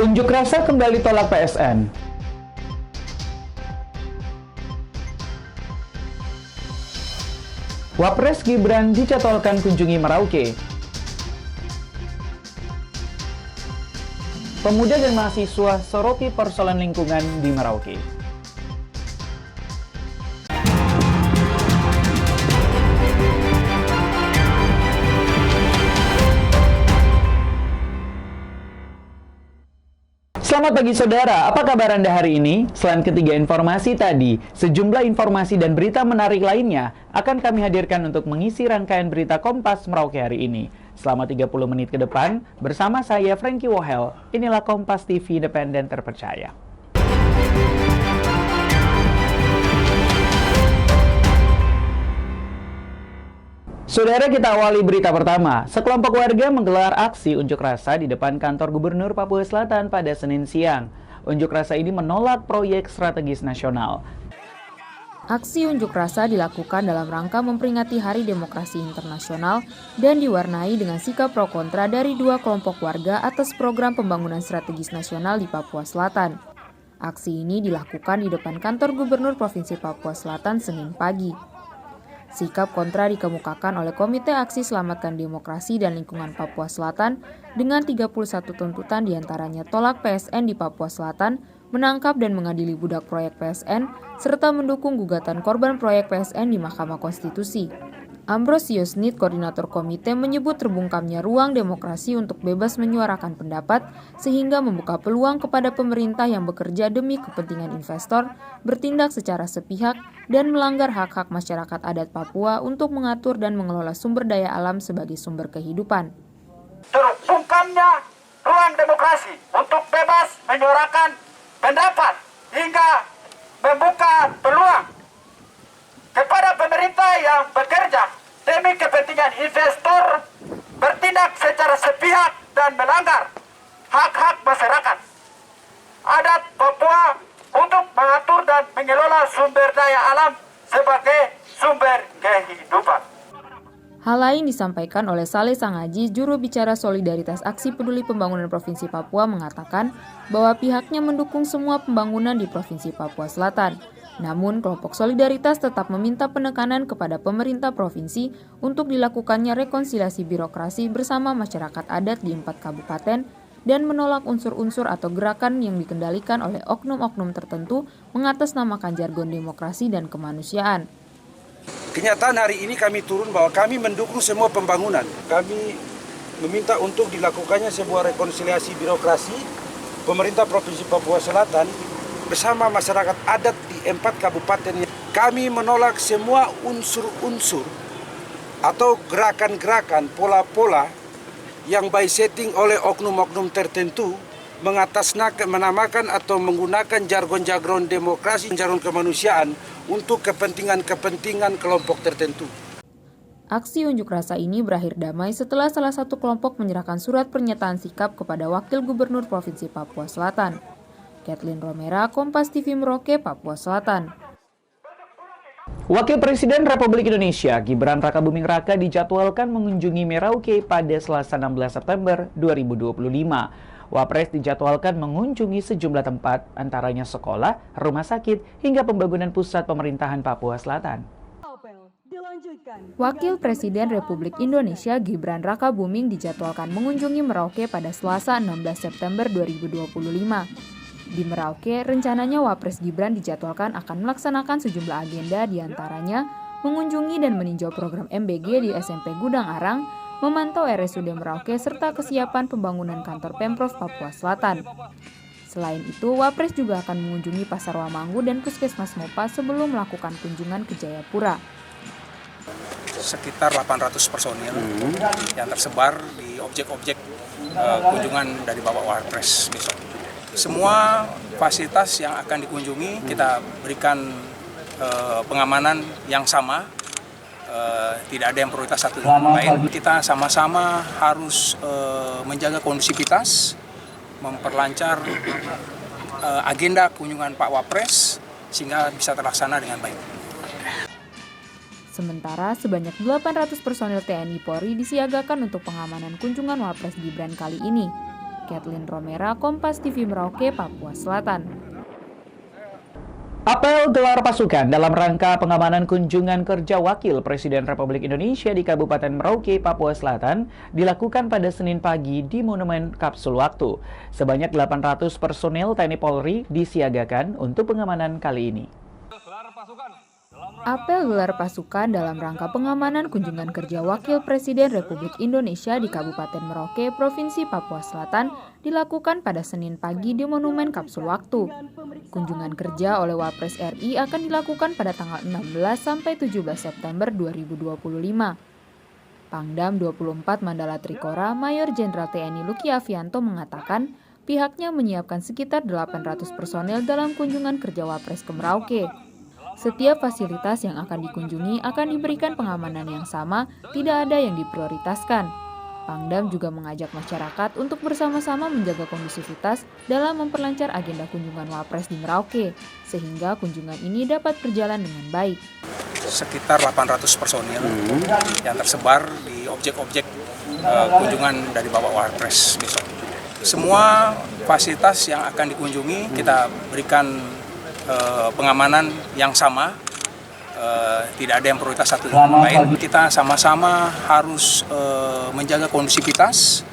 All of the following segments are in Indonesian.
Unjuk rasa kembali tolak PSN. Wapres Gibran dijadwalkan kunjungi Merauke. Pemuda dan mahasiswa soroti persoalan lingkungan di Merauke. Selamat pagi saudara, apa kabar Anda hari ini? Selain ketiga informasi tadi, sejumlah informasi dan berita menarik lainnya akan kami hadirkan untuk mengisi rangkaian berita Kompas Merauke hari ini. Selama 30 menit ke depan, bersama saya Frankie Wohel, inilah Kompas TV independen terpercaya. Saudara, kita awali berita pertama. Sekelompok warga menggelar aksi unjuk rasa di depan kantor Gubernur Papua Selatan pada Senin siang. Unjuk rasa ini menolak proyek strategis nasional. Aksi unjuk rasa dilakukan dalam rangka memperingati Hari Demokrasi Internasional dan diwarnai dengan sikap pro kontra dari dua kelompok warga atas program pembangunan strategis nasional di Papua Selatan. Aksi ini dilakukan di depan kantor Gubernur Provinsi Papua Selatan Senin pagi. Sikap kontra dikemukakan oleh Komite Aksi Selamatkan Demokrasi dan Lingkungan Papua Selatan dengan 31 tuntutan diantaranya tolak PSN di Papua Selatan, menangkap dan mengadili budak proyek PSN, serta mendukung gugatan korban proyek PSN di Mahkamah Konstitusi. Ambrosius Nit, koordinator komite, menyebut terbungkamnya ruang demokrasi untuk bebas menyuarakan pendapat sehingga membuka peluang kepada pemerintah yang bekerja demi kepentingan investor, bertindak secara sepihak, dan melanggar hak-hak masyarakat adat Papua untuk mengatur dan mengelola sumber daya alam sebagai sumber kehidupan. Terbungkamnya ruang demokrasi untuk bebas menyuarakan pendapat hingga membuka peluang kepada pemerintah yang bekerja demi kepentingan investor, bertindak secara sepihak dan melanggar hak-hak masyarakat adat Papua untuk mengatur dan mengelola sumber daya alam sebagai sumber kehidupan. Hal lain disampaikan oleh Saleh Sangaji, juru bicara Solidaritas Aksi Peduli Pembangunan Provinsi Papua, mengatakan bahwa pihaknya mendukung semua pembangunan di Provinsi Papua Selatan. Namun, kelompok Solidaritas tetap meminta penekanan kepada pemerintah provinsi untuk dilakukannya rekonsiliasi birokrasi bersama masyarakat adat di 4 kabupaten dan menolak unsur-unsur atau gerakan yang dikendalikan oleh oknum-oknum tertentu mengatasnamakan jargon demokrasi dan kemanusiaan. Kenyataan hari ini kami turun bahwa kami mendukung semua pembangunan. Kami meminta untuk dilakukannya sebuah rekonsiliasi birokrasi pemerintah Provinsi Papua Selatan bersama masyarakat adat di 4 kabupaten. Kami menolak semua unsur-unsur atau gerakan-gerakan, pola-pola yang by setting oleh oknum-oknum tertentu menamakan atau menggunakan jargon-jargon demokrasi, jargon kemanusiaan untuk kepentingan-kepentingan kelompok tertentu. Aksi unjuk rasa ini berakhir damai setelah salah satu kelompok menyerahkan surat pernyataan sikap kepada Wakil Gubernur Provinsi Papua Selatan. Kathleen Romera, Kompas TV Merauke, Papua Selatan. Wakil Presiden Republik Indonesia Gibran Rakabuming Raka dijadwalkan mengunjungi Merauke pada Selasa 16 September 2025. Wapres dijadwalkan mengunjungi sejumlah tempat, antaranya sekolah, rumah sakit, hingga pembangunan pusat pemerintahan Papua Selatan. Wakil Presiden Republik Indonesia Gibran Rakabuming dijadwalkan mengunjungi Merauke pada Selasa 16 September 2025. Di Merauke, rencananya Wapres Gibran dijadwalkan akan melaksanakan sejumlah agenda, diantaranya mengunjungi dan meninjau program MBG di SMP Gudang Arang, memantau RSUD Merauke, serta kesiapan pembangunan kantor Pemprov Papua Selatan. Selain itu, Wapres juga akan mengunjungi Pasar Wamanggu dan Puskesmas Mopa sebelum melakukan kunjungan ke Jayapura. Sekitar 800 personil yang tersebar di objek-objek kunjungan dari Bapak Wapres besok. Semua fasilitas yang akan dikunjungi kita berikan pengamanan yang sama, tidak ada yang prioritas satu dengan lain. Kita sama-sama harus menjaga kondusivitas, memperlancar agenda kunjungan Pak Wapres sehingga bisa terlaksana dengan baik. Sementara sebanyak 800 personil TNI Polri disiagakan untuk pengamanan kunjungan Wapres Gibran kali ini. Kathleen Romera, Kompas TV Merauke, Papua Selatan. Apel gelar pasukan dalam rangka pengamanan kunjungan kerja Wakil Presiden Republik Indonesia di Kabupaten Merauke, Papua Selatan dilakukan pada Senin pagi di Monumen Kapsul Waktu. Sebanyak 800 personel TNI Polri disiagakan untuk pengamanan kali ini. Apel gelar pasukan dalam rangka pengamanan kunjungan kerja Wakil Presiden Republik Indonesia di Kabupaten Merauke, Provinsi Papua Selatan dilakukan pada Senin pagi di Monumen Kapsul Waktu. Kunjungan kerja oleh Wapres RI akan dilakukan pada tanggal 16 sampai 17 September 2025. Pangdam 24 Mandala Trikora, Mayor Jenderal TNI Luki Avianto mengatakan pihaknya menyiapkan sekitar 800 personel dalam kunjungan kerja Wapres ke Merauke. Setiap fasilitas yang akan dikunjungi akan diberikan pengamanan yang sama, tidak ada yang diprioritaskan. Pangdam juga mengajak masyarakat untuk bersama-sama menjaga kondusivitas dalam memperlancar agenda kunjungan Wapres di Merauke, sehingga kunjungan ini dapat berjalan dengan baik. Sekitar 800 personil yang tersebar di objek-objek kunjungan dari Bapak Wapres besok. Semua fasilitas yang akan dikunjungi kita berikan pengamanan yang sama, tidak ada yang prioritas satu dengan lain. Kita sama-sama harus menjaga kondusivitas,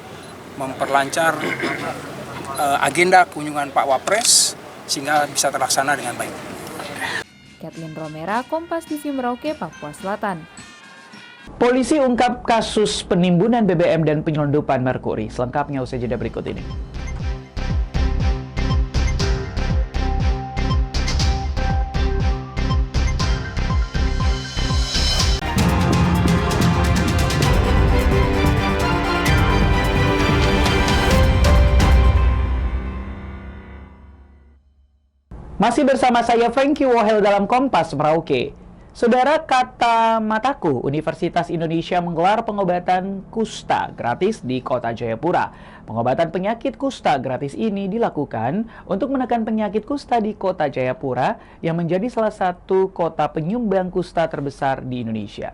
memperlancar agenda kunjungan Pak Wapres sehingga bisa terlaksana dengan baik. Kathleen Romera, Kompas TV Merauke, Papua Selatan. Polisi ungkap kasus penimbunan BBM dan penyelundupan merkuri. Selengkapnya usai jeda berikut ini. Masih bersama saya Franky Wohel dalam Kompas Merauke. Saudara, kata mataku, Universitas Indonesia menggelar pengobatan kusta gratis di Kota Jayapura. Pengobatan penyakit kusta gratis ini dilakukan untuk menekan penyakit kusta di Kota Jayapura yang menjadi salah satu kota penyumbang kusta terbesar di Indonesia.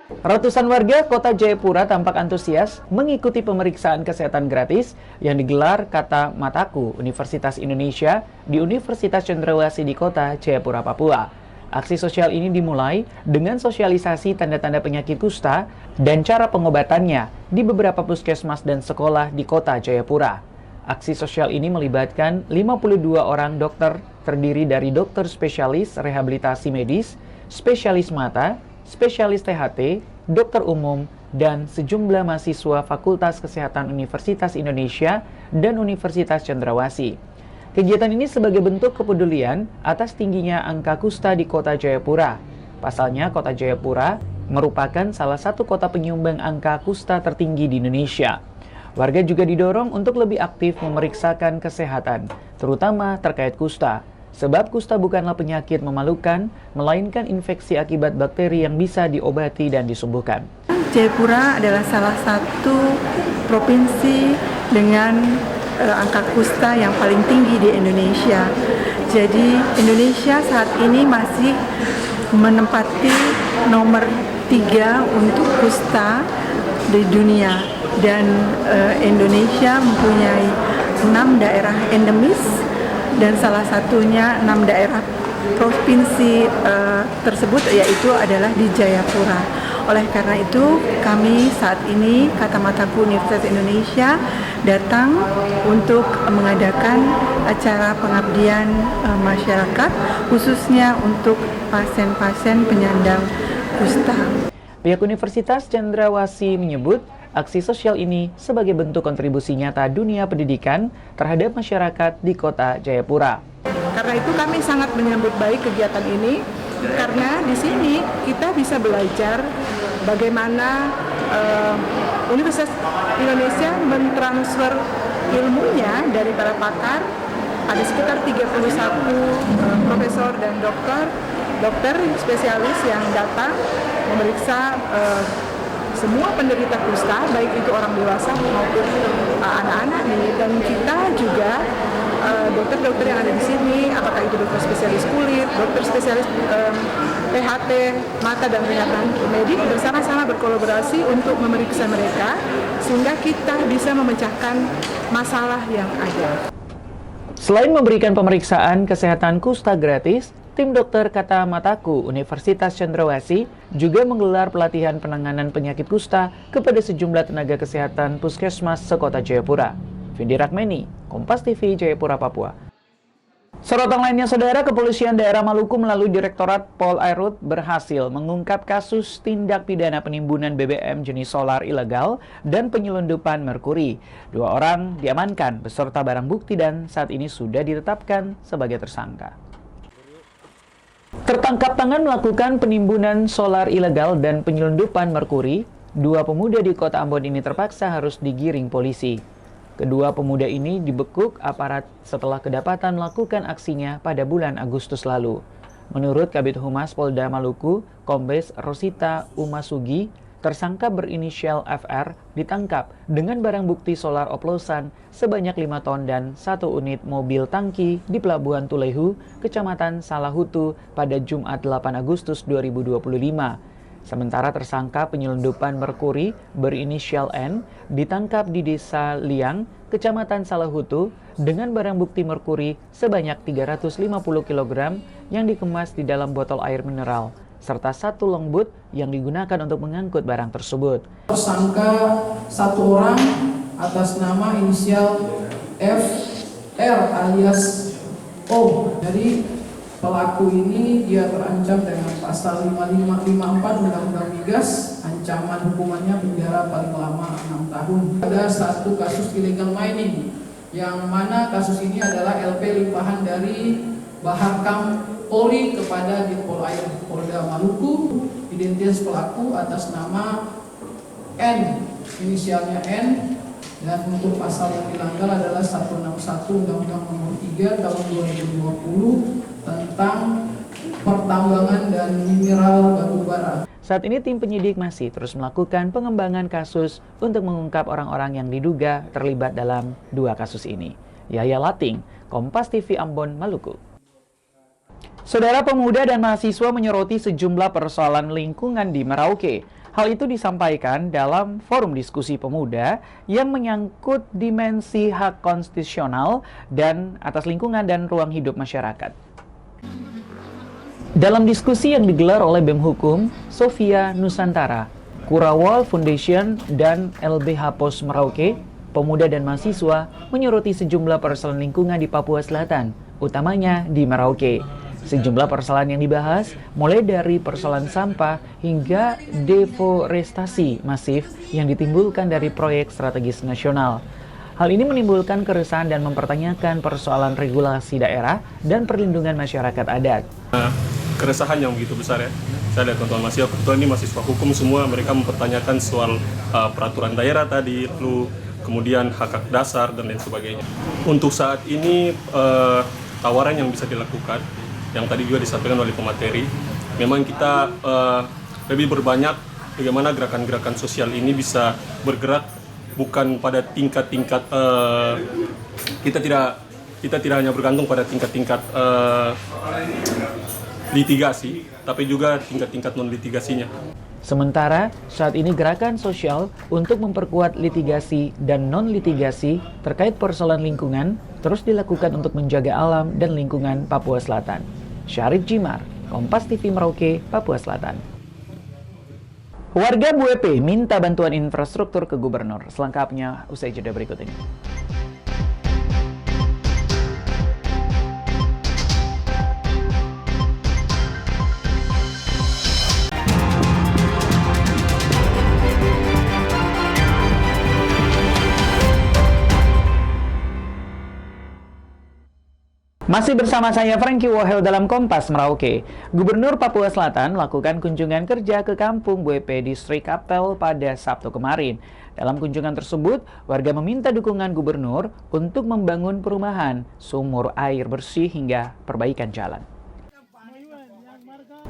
Ratusan warga Kota Jayapura tampak antusias mengikuti pemeriksaan kesehatan gratis yang digelar kata mataku Universitas Indonesia di Universitas Cendrawasih di Kota Jayapura, Papua. Aksi sosial ini dimulai dengan sosialisasi tanda-tanda penyakit kusta dan cara pengobatannya di beberapa puskesmas dan sekolah di Kota Jayapura. Aksi sosial ini melibatkan 52 orang dokter terdiri dari dokter spesialis rehabilitasi medis, spesialis mata, spesialis THT, dokter umum, dan sejumlah mahasiswa Fakultas Kesehatan Universitas Indonesia dan Universitas Cendrawasih. Kegiatan ini sebagai bentuk kepedulian atas tingginya angka kusta di Kota Jayapura. Pasalnya, Kota Jayapura merupakan salah satu kota penyumbang angka kusta tertinggi di Indonesia. Warga juga didorong untuk lebih aktif memeriksakan kesehatan, terutama terkait kusta. Sebab kusta bukanlah penyakit memalukan, melainkan infeksi akibat bakteri yang bisa diobati dan disembuhkan. Jayapura adalah salah satu provinsi dengan angka kusta yang paling tinggi di Indonesia. Jadi Indonesia saat ini masih menempati nomor 3 untuk kusta di dunia. Dan Indonesia mempunyai 6 daerah endemis, dan salah satunya 6 daerah provinsi tersebut yaitu adalah di Jayapura. Oleh karena itu, kami saat ini Kata Mataku Universitas Indonesia datang untuk mengadakan acara pengabdian masyarakat, khususnya untuk pasien-pasien penyandang kusta. Pihak Universitas Cendrawasih menyebut aksi sosial ini sebagai bentuk kontribusi nyata dunia pendidikan terhadap masyarakat di Kota Jayapura. Karena itu kami sangat menyambut baik kegiatan ini, karena di sini kita bisa belajar bagaimana Universitas Indonesia mentransfer ilmunya dari para pakar. Ada sekitar 31 profesor dan dokter spesialis yang datang memeriksa semua penderita kusta, baik itu orang dewasa maupun anak-anak nih. Dan kita juga dokter-dokter yang ada di sini, apakah itu dokter spesialis kulit, dokter spesialis THT, mata dan penyakit medik, bersama-sama berkolaborasi untuk memeriksa mereka sehingga kita bisa memecahkan masalah yang ada. Selain memberikan pemeriksaan kesehatan kusta gratis, tim dokter Kata Mataku Universitas Cendrawasih juga menggelar pelatihan penanganan penyakit kusta kepada sejumlah tenaga kesehatan puskesmas sekota Jayapura. Vindi Rakmeni, Kompas TV, Jayapura, Papua. Sorotan lainnya, Saudara, Kepolisian Daerah Maluku melalui Direktorat Polairut berhasil mengungkap kasus tindak pidana penimbunan BBM jenis solar ilegal dan penyelundupan merkuri. 2 orang diamankan beserta barang bukti dan saat ini sudah ditetapkan sebagai tersangka. Tertangkap tangan melakukan penimbunan solar ilegal dan penyelundupan merkuri, 2 pemuda di kota Ambon ini terpaksa harus digiring polisi. Kedua pemuda ini dibekuk aparat setelah kedapatan melakukan aksinya pada bulan Agustus lalu. Menurut Kabid Humas Polda Maluku, Kombes Rosita Umasugi, tersangka berinisial FR ditangkap dengan barang bukti solar oplosan sebanyak 5 ton dan 1 unit mobil tangki di Pelabuhan Tulehu, Kecamatan Salahutu pada Jumat 8 Agustus 2025. Sementara tersangka penyelundupan merkuri berinisial N ditangkap di Desa Liang, Kecamatan Salahutu dengan barang bukti merkuri sebanyak 350 kg yang dikemas di dalam botol air mineral, serta 1 longboot yang digunakan untuk mengangkut barang tersebut. Tersangka 1 orang atas nama inisial FR alias O. Jadi pelaku ini dia terancam dengan pasal 5554 Undang-Undang Migas, ancaman hukumannya penjara paling lama 6 tahun. Ada 1 kasus illegal mining, yang mana kasus ini adalah LP limpahan dari Bahakam Polri kepada Ditpol Air Polda Maluku. Identitas pelaku atas nama N, inisialnya N, dan untuk pasal yang dilanggar adalah 161 Undang-Undang Nomor 3 Tahun 2020 tentang pertambangan dan mineral batubara. Saat ini tim penyidik masih terus melakukan pengembangan kasus untuk mengungkap orang-orang yang diduga terlibat dalam 2 kasus ini. Yahya Lating, Kompas TV Ambon, Maluku. Saudara, pemuda dan mahasiswa menyoroti sejumlah persoalan lingkungan di Merauke. Hal itu disampaikan dalam forum diskusi pemuda yang menyangkut dimensi hak konstitusional dan atas lingkungan dan ruang hidup masyarakat. Dalam diskusi yang digelar oleh BEM Hukum, Sofia Nusantara, Kurawal Foundation, dan LBH Pos Merauke, pemuda dan mahasiswa menyoroti sejumlah persoalan lingkungan di Papua Selatan, utamanya di Merauke. Sejumlah persoalan yang dibahas, mulai dari persoalan sampah hingga deforestasi masif yang ditimbulkan dari proyek strategis nasional. Hal ini menimbulkan keresahan dan mempertanyakan persoalan regulasi daerah dan perlindungan masyarakat adat. Keresahan yang begitu besar ya. Saya lihat teman-teman mahasiswa, kebetulan ini mahasiswa hukum semua, mereka mempertanyakan soal peraturan daerah tadi, lalu kemudian hak dasar dan lain sebagainya. Untuk saat ini tawaran yang bisa dilakukan, yang tadi juga disampaikan oleh pemateri, memang kita lebih berbanyak bagaimana gerakan-gerakan sosial ini bisa bergerak bukan pada tingkat-tingkat kita tidak hanya bergantung pada tingkat-tingkat litigasi, tapi juga tingkat-tingkat non-litigasinya. Sementara saat ini gerakan sosial untuk memperkuat litigasi dan non-litigasi terkait persoalan lingkungan terus dilakukan untuk menjaga alam dan lingkungan Papua Selatan. Syarif Jimar, Kompas TV Merauke, Papua Selatan. Warga BUEP minta bantuan infrastruktur ke gubernur. Selengkapnya usai jeda berikut ini. Masih bersama saya Franky Wohel dalam Kompas Merauke. Gubernur Papua Selatan melakukan kunjungan kerja ke kampung BUEP Distrik Kaptel pada Sabtu kemarin. Dalam kunjungan tersebut, warga meminta dukungan gubernur untuk membangun perumahan, sumur air bersih hingga perbaikan jalan.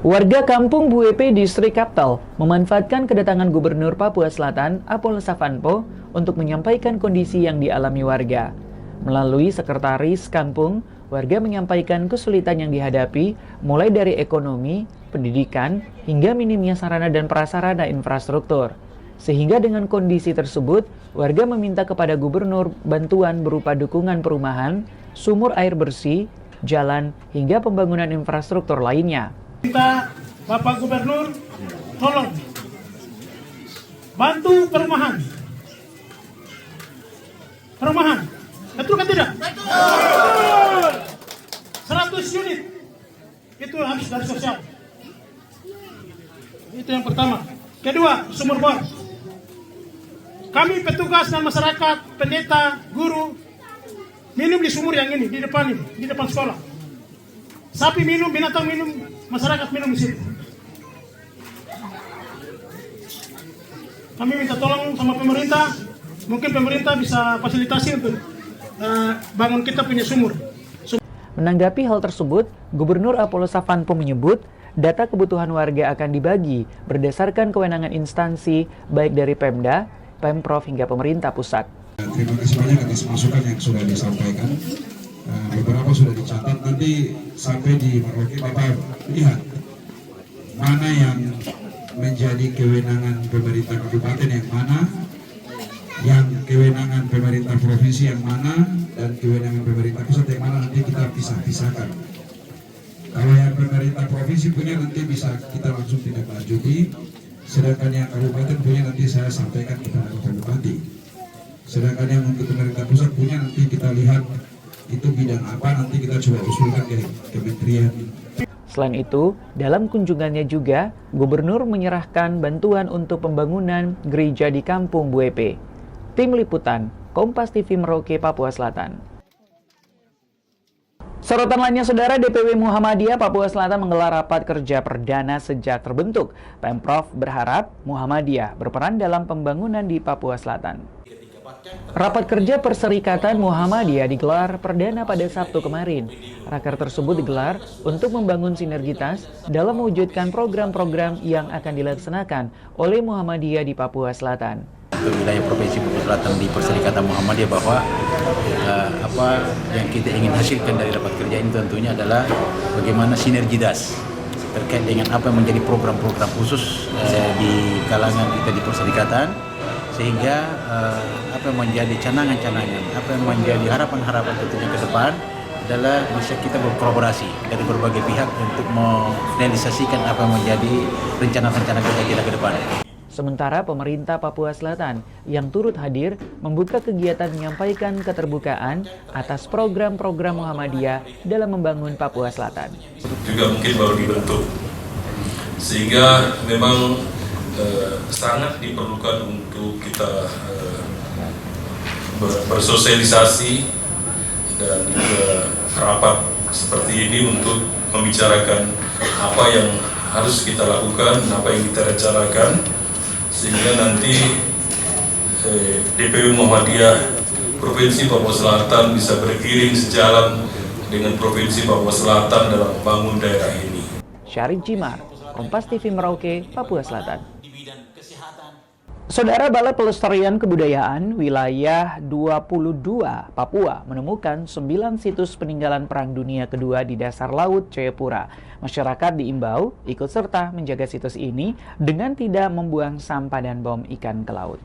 Warga kampung BUEP Distrik Kaptel memanfaatkan kedatangan Gubernur Papua Selatan Apol Savanpo untuk menyampaikan kondisi yang dialami warga. Melalui sekretaris kampung, warga menyampaikan kesulitan yang dihadapi mulai dari ekonomi, pendidikan, hingga minimnya sarana dan prasarana infrastruktur. Sehingga dengan kondisi tersebut, warga meminta kepada gubernur bantuan berupa dukungan perumahan, sumur air bersih, jalan, hingga pembangunan infrastruktur lainnya. Kita Bapak Gubernur tolong bantu perumahan. Betul kan tidak? Betul. 100 unit itu habis dari sosial. Itu yang pertama. Kedua, sumur bor. Kami petugas dan masyarakat, pendeta, guru minum di sumur yang ini, di depan sekolah. Sapi minum, binatang minum, masyarakat minum di situ. Kami minta tolong sama pemerintah, mungkin pemerintah bisa fasilitasi untuk bangun kita punya sumur. Menanggapi hal tersebut, Gubernur Apollo Savanpo menyebut, data kebutuhan warga akan dibagi berdasarkan kewenangan instansi baik dari Pemda, Pemprov hingga pemerintah pusat. Terima kasih banyak atas masukan yang sudah disampaikan. Beberapa sudah dicatat, nanti sampai di Merauke Bapak lihat mana yang menjadi kewenangan pemerintah kabupaten yang mana, yang kewenangan pemerintah provinsi yang mana, dan kewenangan pemerintah pusat yang mana, nanti kita pisah-pisahkan. Kalau yang pemerintah provinsi punya nanti bisa kita langsung tindak lanjuti, sedangkan yang kabupaten punya nanti saya sampaikan kepada Bapak Bupati. Sedangkan yang untuk pemerintah pusat punya nanti kita lihat itu bidang apa, nanti kita coba usulkan ke kementerian. Selain itu, dalam kunjungannya juga, Gubernur menyerahkan bantuan untuk pembangunan gereja di Kampung Buepe. Tim Liputan, Kompas TV Merauke, Papua Selatan. Sorotan lainnya, Saudara, DPW Muhammadiyah Papua Selatan menggelar rapat kerja perdana sejak terbentuk. Pemprov berharap Muhammadiyah berperan dalam pembangunan di Papua Selatan. Rapat kerja Perserikatan Muhammadiyah digelar perdana pada Sabtu kemarin. Raker tersebut digelar untuk membangun sinergitas dalam mewujudkan program-program yang akan dilaksanakan oleh Muhammadiyah di Papua Selatan. Untuk wilayah Provinsi Papua Selatan di Perserikatan Muhammadiyah bahwa apa yang kita ingin hasilkan dari rapat kerja ini tentunya adalah bagaimana sinergitas terkait dengan apa yang menjadi program-program khusus di kalangan kita di Perserikatan, sehingga apa yang menjadi canangan-canangan, apa yang menjadi harapan-harapan tentunya ke depan adalah bisa kita berkolaborasi dari berbagai pihak untuk merealisasikan apa yang menjadi rencana-rencana kita ke depan. Sementara pemerintah Papua Selatan yang turut hadir membuka kegiatan menyampaikan keterbukaan atas program-program Muhammadiyah dalam membangun Papua Selatan. Juga mungkin baru dibentuk, sehingga memang sangat diperlukan untuk kita bersosialisasi dan juga rapat seperti ini untuk membicarakan apa yang harus kita lakukan, apa yang kita rencanakan, sehingga nanti DPW Muhammadiyah Provinsi Papua Selatan bisa beriring sejalan dengan Provinsi Papua Selatan dalam membangun daerah ini. Syarif Jimar, Kompas TV Merauke, Papua Selatan. Saudara, Balai Pelestarian Kebudayaan Wilayah 22 Papua menemukan 9 situs peninggalan Perang Dunia Kedua di dasar Laut Jayapura. Masyarakat diimbau ikut serta menjaga situs ini dengan tidak membuang sampah dan bom ikan ke laut.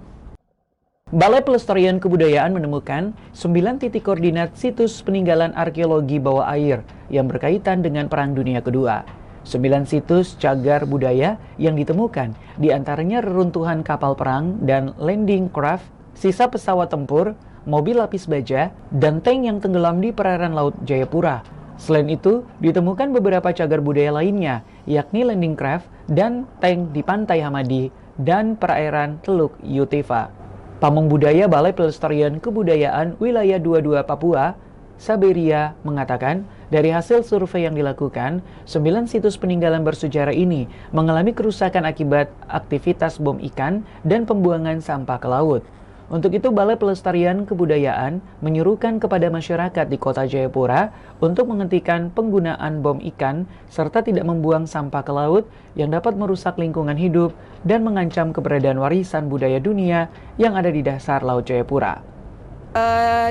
Balai Pelestarian Kebudayaan menemukan 9 titik koordinat situs peninggalan arkeologi bawah air yang berkaitan dengan Perang Dunia Kedua. 9 situs cagar budaya yang ditemukan, diantaranya reruntuhan kapal perang dan landing craft, sisa pesawat tempur, mobil lapis baja, dan tank yang tenggelam di perairan Laut Jayapura. Selain itu, ditemukan beberapa cagar budaya lainnya, yakni landing craft dan tank di Pantai Hamadi dan perairan Teluk Yutefa. Pamong Budaya Balai Pelestarian Kebudayaan Wilayah 22 Papua, Saberia, mengatakan dari hasil survei yang dilakukan, 9 situs peninggalan bersejarah ini mengalami kerusakan akibat aktivitas bom ikan dan pembuangan sampah ke laut. Untuk itu, Balai Pelestarian Kebudayaan menyuruhkan kepada masyarakat di Kota Jayapura untuk menghentikan penggunaan bom ikan serta tidak membuang sampah ke laut yang dapat merusak lingkungan hidup dan mengancam keberadaan warisan budaya dunia yang ada di dasar Laut Jayapura.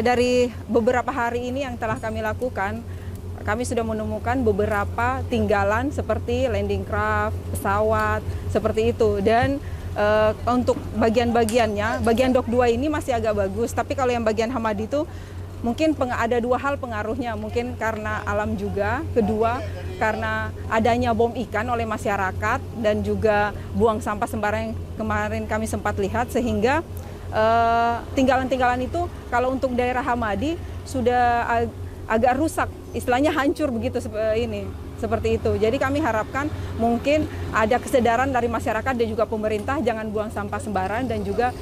Dari beberapa hari ini yang telah kami lakukan, kami sudah menemukan beberapa tinggalan seperti landing craft, pesawat, seperti itu. Dan untuk bagian-bagiannya, bagian Dok 2 ini masih agak bagus, tapi kalau yang bagian Hamadi itu mungkin ada dua hal pengaruhnya, mungkin karena alam juga, kedua karena adanya bom ikan oleh masyarakat dan juga buang sampah sembarang yang kemarin kami sempat lihat, sehingga tinggalan-tinggalan itu kalau untuk daerah Hamadi sudah agak rusak, istilahnya hancur begitu seperti itu. Jadi kami harapkan mungkin ada kesadaran dari masyarakat dan juga pemerintah jangan buang sampah sembarangan dan juga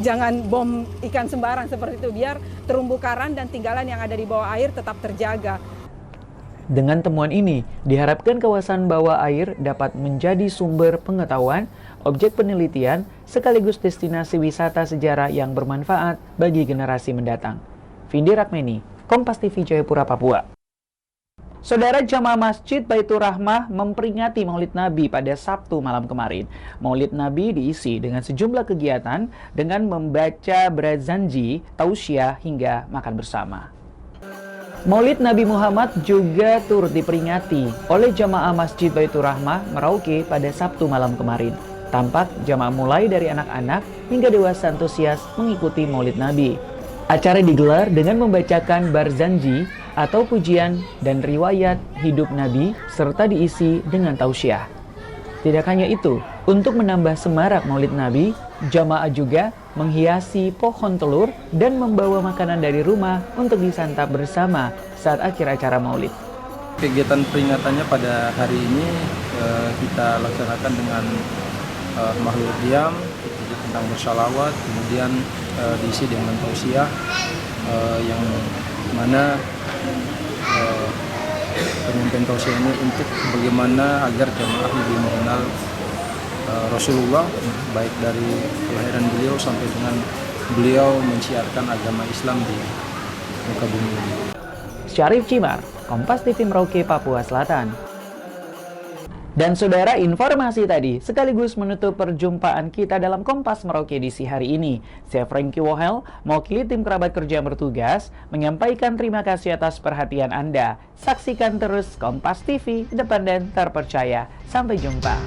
jangan bom ikan sembarang seperti itu, biar terumbu karang dan tinggalan yang ada di bawah air tetap terjaga. Dengan temuan ini, diharapkan kawasan bawah air dapat menjadi sumber pengetahuan, objek penelitian, sekaligus destinasi wisata sejarah yang bermanfaat bagi generasi mendatang. Vindi Rakmeni, Kompas TV Jayapura, Papua. Saudara, jamaah Masjid Baitur Rahmah memperingati Maulid Nabi pada Sabtu malam kemarin. Maulid Nabi diisi dengan sejumlah kegiatan dengan membaca brazanji, tausiah, hingga makan bersama. Maulid Nabi Muhammad juga turut diperingati oleh jamaah Masjid Baitur Rahmah Merauke pada Sabtu malam kemarin. Tampak jamaah mulai dari anak-anak hingga dewasa antusias mengikuti Maulid Nabi. Acara digelar dengan membacakan barzanji atau pujian dan riwayat hidup Nabi serta diisi dengan tausiah. Tidak hanya itu, untuk menambah semarak Maulid Nabi, jamaah juga menghiasi pohon telur dan membawa makanan dari rumah untuk disantap bersama saat akhir acara Maulid. Kegiatan peringatannya pada hari ini kita laksanakan dengan makhluk diam tentang bersalawat, kemudian diisi dengan tausiah yang mana penyampaian tausiah ini untuk bagaimana agar jamaah lebih mengenal Rasulullah, baik dari kelahiran beliau sampai dengan beliau mensiarkan agama Islam di muka bumi ini. Syarif Cimar, Kompas TV Merauke, Papua Selatan. Dan saudara, informasi tadi sekaligus menutup perjumpaan kita dalam Kompas Merauke edisi hari ini. Saya Frankie Wohel, mewakili tim kerabat kerja yang bertugas, menyampaikan terima kasih atas perhatian Anda. Saksikan terus Kompas TV, independen, terpercaya. Sampai jumpa.